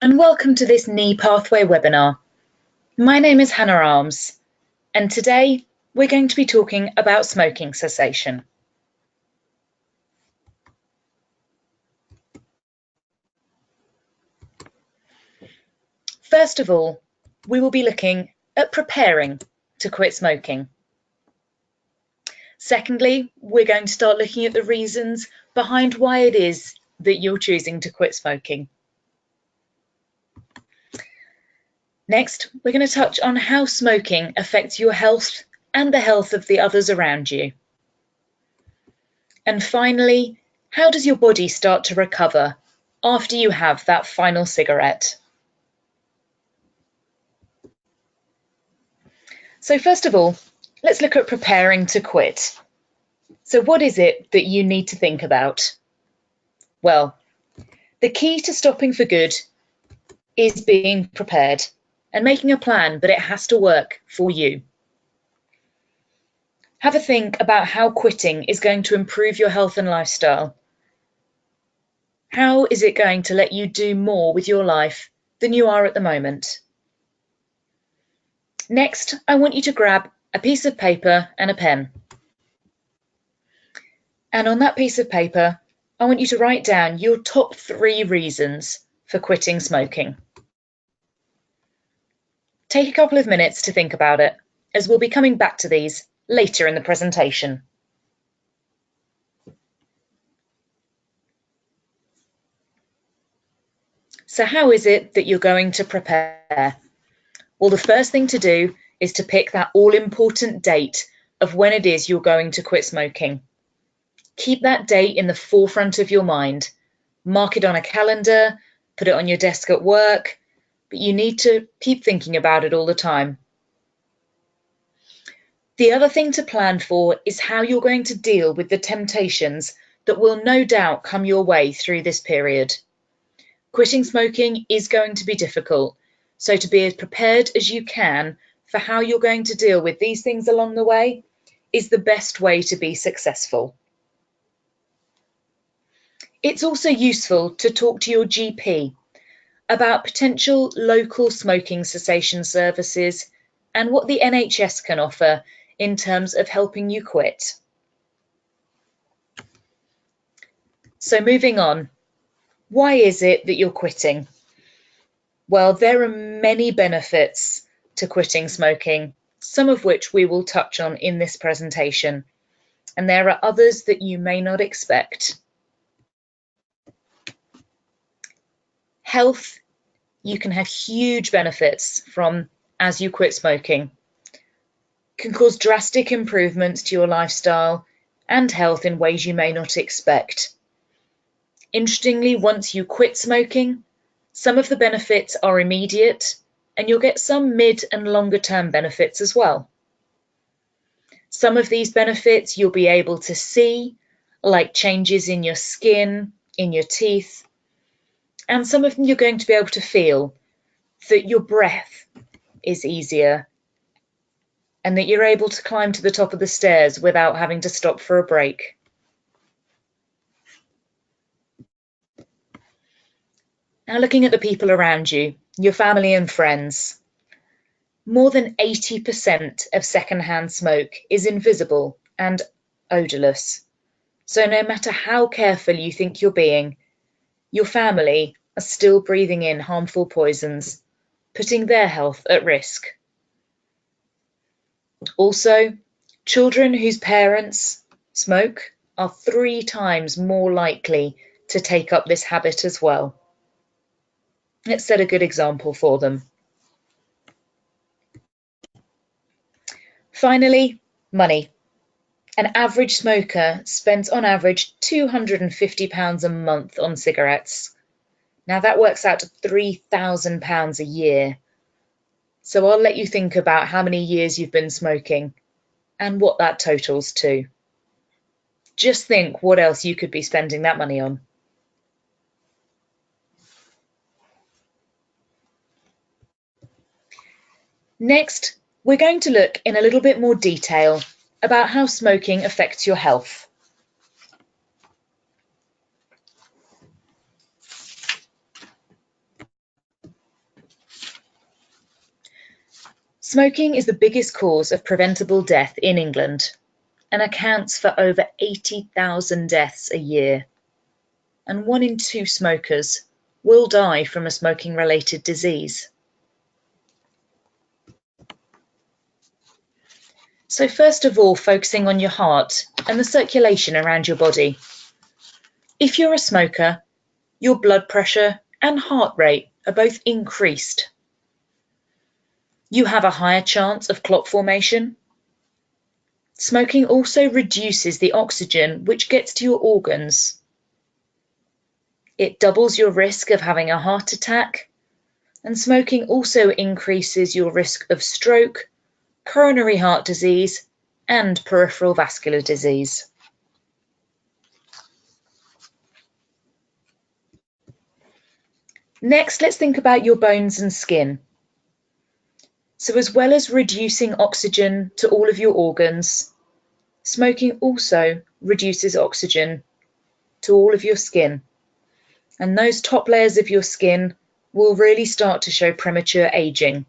And welcome to this Knee Pathway webinar. My name is Hannah Arms, and today we're going to be talking about smoking cessation. First of all, we will be looking at preparing to quit smoking. Secondly, we're going to start looking at the reasons behind why it is that you're choosing to quit smoking. Next, we're going to touch on how smoking affects your health and the health of the others around you. And finally, how does your body start to recover after you have that final cigarette? So first of all, let's look at preparing to quit. So what is it that you need to think about? Well, the key to stopping for good is being prepared and making a plan, but it has to work for you. Have a think about how quitting is going to improve your health and lifestyle. How is it going to let you do more with your life than you are at the moment? Next, I want you to grab a piece of paper and a pen. And on that piece of paper, I want you to write down your top 3 reasons for quitting smoking. Take a couple of minutes to think about it, as we'll be coming back to these later in the presentation. So how is it that you're going to prepare? Well, the first thing to do is to pick that all-important date of when it is you're going to quit smoking. Keep that date in the forefront of your mind. Mark it on a calendar, put it on your desk at work, but you need to keep thinking about it all the time. The other thing to plan for is how you're going to deal with the temptations that will no doubt come your way through this period. Quitting smoking is going to be difficult, so to be as prepared as you can for how you're going to deal with these things along the way is the best way to be successful. It's also useful to talk to your GP about potential local smoking cessation services and what the NHS can offer in terms of helping you quit. So moving on, why is it that you're quitting? Well, there are many benefits to quitting smoking, some of which we will touch on in this presentation, and there are others that you may not expect. Health, you can have huge benefits from as you quit smoking. Can cause drastic improvements to your lifestyle and health in ways you may not expect. Interestingly, once you quit smoking, some of the benefits are immediate, and you'll get some mid and longer term benefits as well. Some of these benefits you'll be able to see, like changes in your skin, in your teeth, and some of them you're going to be able to feel, that your breath is easier and that you're able to climb to the top of the stairs without having to stop for a break. Now looking at the people around you, your family and friends, more than 80% of secondhand smoke is invisible and odourless. So no matter how careful you think you're being, your family are still breathing in harmful poisons, putting their health at risk. Also, children whose parents smoke are 3 times more likely to take up this habit as well. Let's set a good example for them. Finally, money. An average smoker spends on average £250 a month on cigarettes. Now that works out to £3,000 a year. So I'll let you think about how many years you've been smoking and what that totals to. Just think what else you could be spending that money on. Next, we're going to look in a little bit more detail about how smoking affects your health. Smoking is the biggest cause of preventable death in England and accounts for over 80,000 deaths a year. And 1 in 2 smokers will die from a smoking-related disease. So first of all, focusing on your heart and the circulation around your body. If you're a smoker, your blood pressure and heart rate are both increased. You have a higher chance of clot formation. Smoking also reduces the oxygen which gets to your organs. It doubles your risk of having a heart attack, and smoking also increases your risk of stroke, coronary heart disease, and peripheral vascular disease. Next, let's think about your bones and skin. So as well as reducing oxygen to all of your organs, smoking also reduces oxygen to all of your skin. And those top layers of your skin will really start to show premature aging.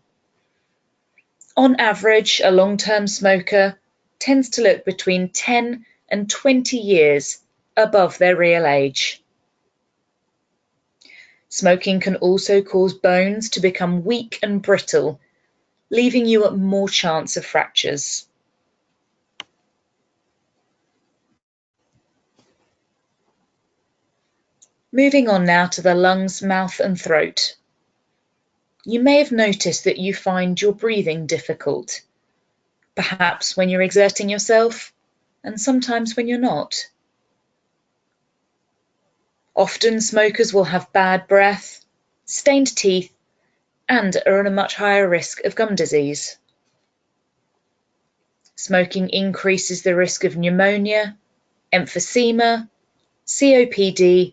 On average, a long-term smoker tends to look between 10 and 20 years above their real age. Smoking can also cause bones to become weak and brittle, leaving you at more chance of fractures. Moving on now to the lungs, mouth and throat. You may have noticed that you find your breathing difficult, perhaps when you're exerting yourself, and sometimes when you're not. Often smokers will have bad breath, stained teeth, and are at a much higher risk of gum disease. Smoking increases the risk of pneumonia, emphysema, COPD,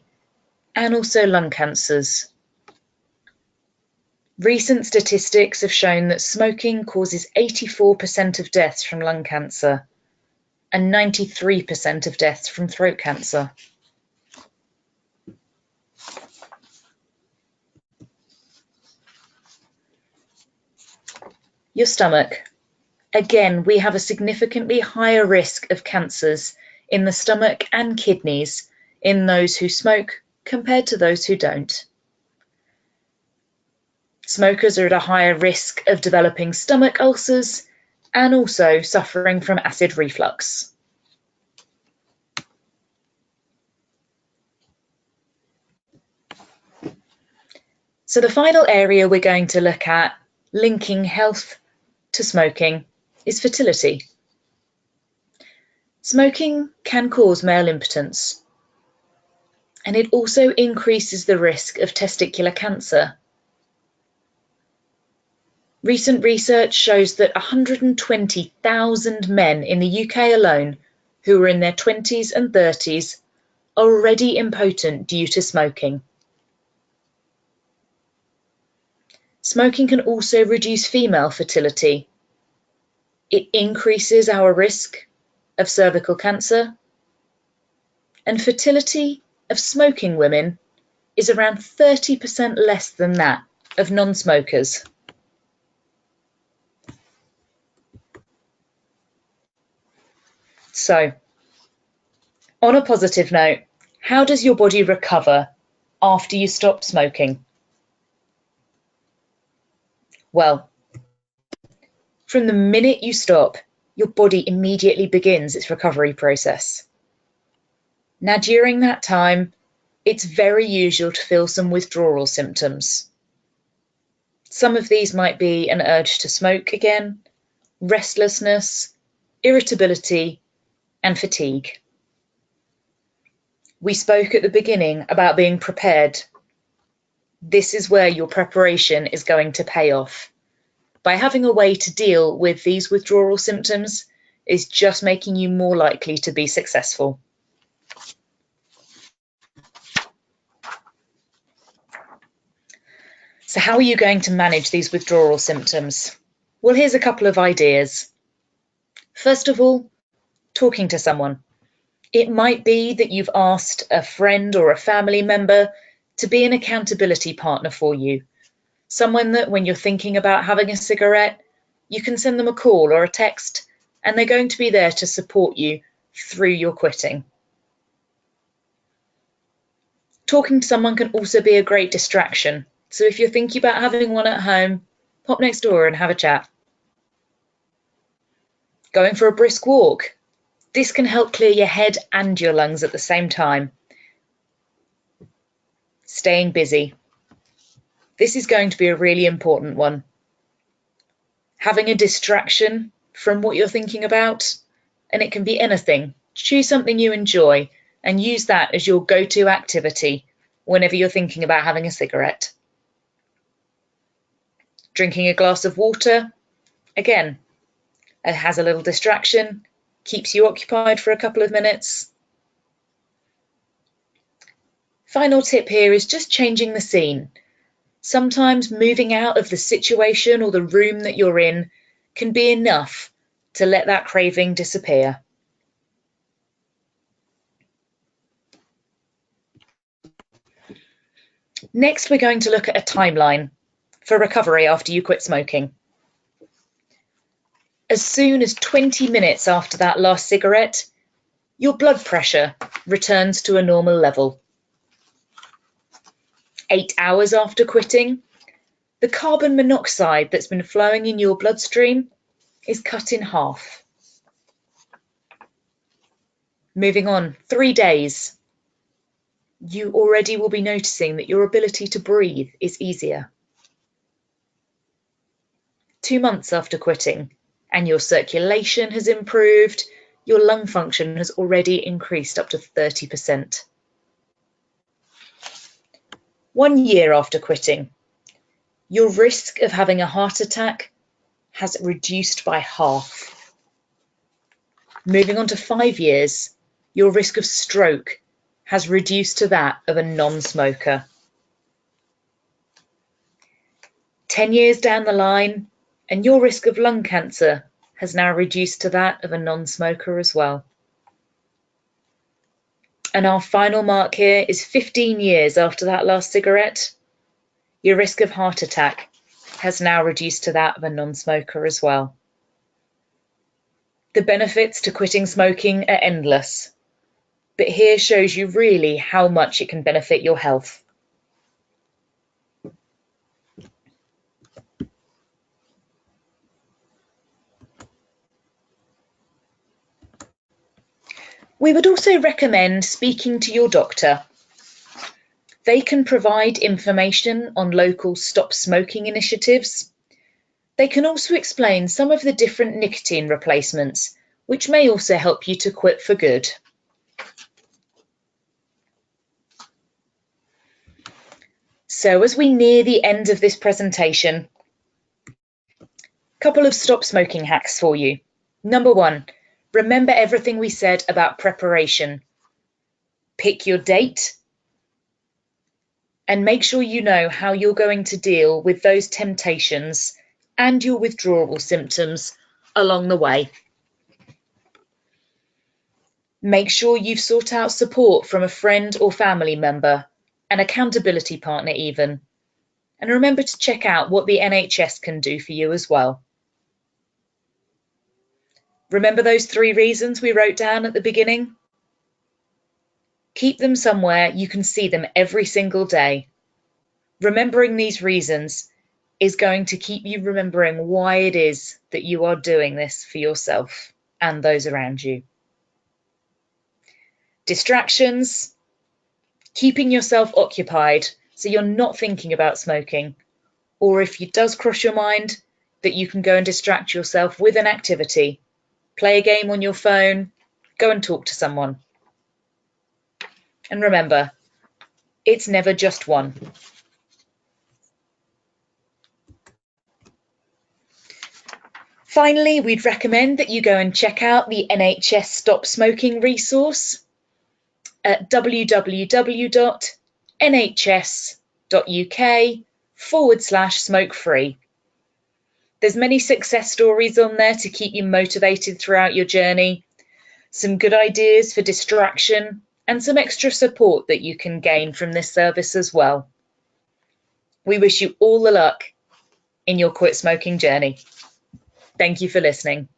and also lung cancers. Recent statistics have shown that smoking causes 84% of deaths from lung cancer and 93% of deaths from throat cancer. Your stomach. Again, we have a significantly higher risk of cancers in the stomach and kidneys in those who smoke compared to those who don't. Smokers are at a higher risk of developing stomach ulcers and also suffering from acid reflux. So the final area we're going to look at, linking health to smoking, is fertility. Smoking can cause male impotence, and it also increases the risk of testicular cancer. Recent research shows that 120,000 men in the UK alone who are in their 20s and 30s are already impotent due to smoking. Smoking can also reduce female fertility. It increases our risk of cervical cancer, and fertility of smoking women is around 30% less than that of non-smokers. So, on a positive note, how does your body recover after you stop smoking? Well, from the minute you stop, your body immediately begins its recovery process. Now, during that time, it's very usual to feel some withdrawal symptoms. Some of these might be an urge to smoke again, restlessness, irritability, and fatigue. We spoke at the beginning about being prepared. This is where your preparation is going to pay off. By having a way to deal with these withdrawal symptoms is just making you more likely to be successful. So how are you going to manage these withdrawal symptoms? Well, here's a couple of ideas. First of all, talking to someone. It might be that you've asked a friend or a family member to be an accountability partner for you. Someone that when you're thinking about having a cigarette, you can send them a call or a text, and they're going to be there to support you through your quitting. Talking to someone can also be a great distraction. So if you're thinking about having one at home, pop next door and have a chat. Going for a brisk walk. This can help clear your head and your lungs at the same time. Staying busy. This is going to be a really important one. Having a distraction from what you're thinking about, and it can be anything. Choose something you enjoy and use that as your go-to activity whenever you're thinking about having a cigarette. Drinking a glass of water, again, it has a little distraction, keeps you occupied for a couple of minutes. Final tip here is just changing the scene. Sometimes moving out of the situation or the room that you're in can be enough to let that craving disappear. Next, we're going to look at a timeline for recovery after you quit smoking. As soon as 20 minutes after that last cigarette, your blood pressure returns to a normal level. 8 hours after quitting, the carbon monoxide that's been flowing in your bloodstream is cut in half. Moving on, 3 days. You already will be noticing that your ability to breathe is easier. 2 months after quitting, and your circulation has improved, your lung function has already increased up to 30%. 1 year after quitting, your risk of having a heart attack has reduced by half. Moving on to 5 years, your risk of stroke has reduced to that of a non-smoker. 10 years down the line, and your risk of lung cancer has now reduced to that of a non-smoker as well. And our final mark here is 15 years after that last cigarette. Your risk of heart attack has now reduced to that of a non-smoker as well. The benefits to quitting smoking are endless, but here shows you really how much it can benefit your health. We would also recommend speaking to your doctor. They can provide information on local stop smoking initiatives. They can also explain some of the different nicotine replacements, which may also help you to quit for good. So as we near the end of this presentation, a couple of stop smoking hacks for you. Number 1, remember everything we said about preparation. Pick your date and make sure you know how you're going to deal with those temptations and your withdrawal symptoms along the way. Make sure you've sought out support from a friend or family member, an accountability partner even. And remember to check out what the NHS can do for you as well. Remember those 3 reasons we wrote down at the beginning? Keep them somewhere you can see them every single day. Remembering these reasons is going to keep you remembering why it is that you are doing this for yourself and those around you. Distractions, keeping yourself occupied so you're not thinking about smoking, or if it does cross your mind, that you can go and distract yourself with an activity. Play a game on your phone, go and talk to someone. And remember, it's never just one. Finally, we'd recommend that you go and check out the NHS Stop Smoking resource at www.nhs.uk/smoke-free. There's many success stories on there to keep you motivated throughout your journey, some good ideas for distraction, and some extra support that you can gain from this service as well. We wish you all the luck in your quit smoking journey. Thank you for listening.